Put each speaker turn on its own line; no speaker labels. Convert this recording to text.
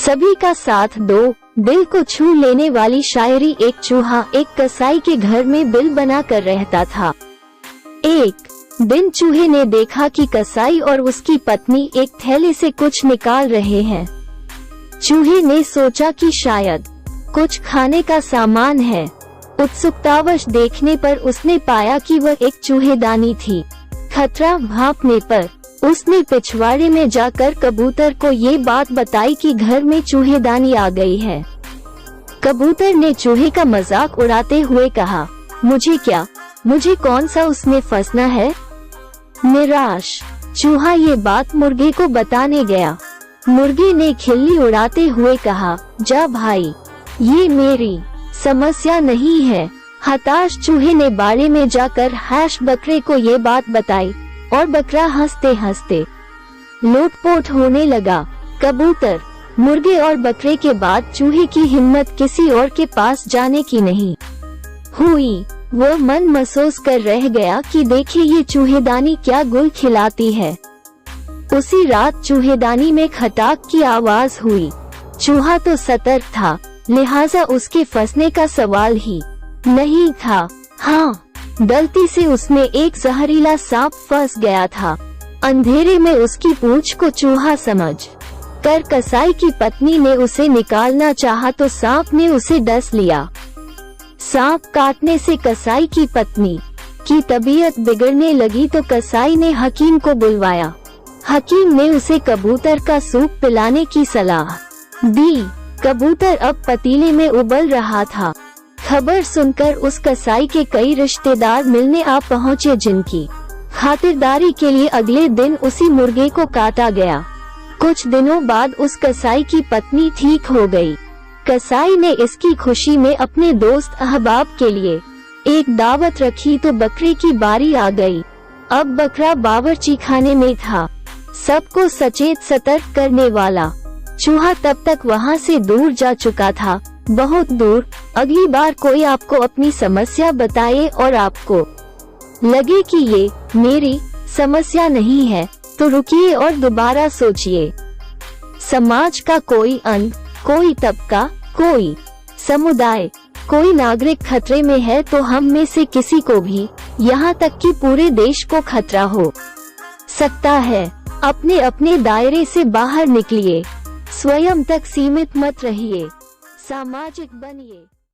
सभी का साथ दो। दिल को छू लेने वाली शायरी। एक चूहा एक कसाई के घर में बिल बना कर रहता था। एक दिन चूहे ने देखा कि कसाई और उसकी पत्नी एक थैले से कुछ निकाल रहे हैं। चूहे ने सोचा कि शायद कुछ खाने का सामान है। उत्सुकतावश देखने पर उसने पाया कि वह एक चूहेदानी थी। खतरा भांपने पर उसने पिछवाड़े में जाकर कबूतर को ये बात बताई कि घर में चूहेदानी आ गई है। कबूतर ने चूहे का मजाक उड़ाते हुए कहा, मुझे क्या, मुझे कौन सा उसमें फंसना है। निराश चूहा ये बात मुर्गे को बताने गया। मुर्गे ने खिल्ली उड़ाते हुए कहा, जा भाई, ये मेरी समस्या नहीं है। हताश चूहे ने बाड़े में जाकर बकरे को ये बात बताई और बकरा हंसते हंसते लोटपोट होने लगा। कबूतर, मुर्गे और बकरे के बाद चूहे की हिम्मत किसी और के पास जाने की नहीं हुई। वह मन महसूस कर रह गया कि देखिए ये चूहेदानी क्या गुल खिलाती है। उसी रात चूहेदानी में खटाक की आवाज हुई। चूहा तो सतर्क था, लिहाजा उसके फंसने का सवाल ही नहीं था। हाँ, गलती से उसमें एक जहरीला सांप फंस गया था। अंधेरे में उसकी पूंछ को चूहा समझ कर कसाई की पत्नी ने उसे निकालना चाहा तो सांप ने उसे डस लिया। सांप काटने से कसाई की पत्नी की तबीयत बिगड़ने लगी तो कसाई ने हकीम को बुलवाया। हकीम ने उसे कबूतर का सूप पिलाने की सलाह दी। कबूतर अब पतीले में उबल रहा था। खबर सुनकर उस कसाई के कई रिश्तेदार मिलने आ पहुँचे, जिनकी खातिरदारी के लिए अगले दिन उसी मुर्गे को काटा गया। कुछ दिनों बाद उस कसाई की पत्नी ठीक हो गई। कसाई ने इसकी खुशी में अपने दोस्त अहबाब के लिए एक दावत रखी तो बकरे की बारी आ गई। अब बकरा बावर्ची खाने में था, सबको सचेत सतर्क करने वाला। चूहा तब तक वहाँ से दूर जा चुका था, बहुत दूर। अगली बार कोई आपको अपनी समस्या बताए और आपको लगे कि ये मेरी समस्या नहीं है, तो रुकिए और दोबारा सोचिए। समाज का कोई अंग, कोई तबका, कोई समुदाय, कोई नागरिक खतरे में है तो हम में से किसी को भी, यहाँ तक कि पूरे देश को खतरा हो सकता है। अपने अपने दायरे से बाहर निकलिए, स्वयं तक सीमित मत रहिए, सामाजिक बनिए।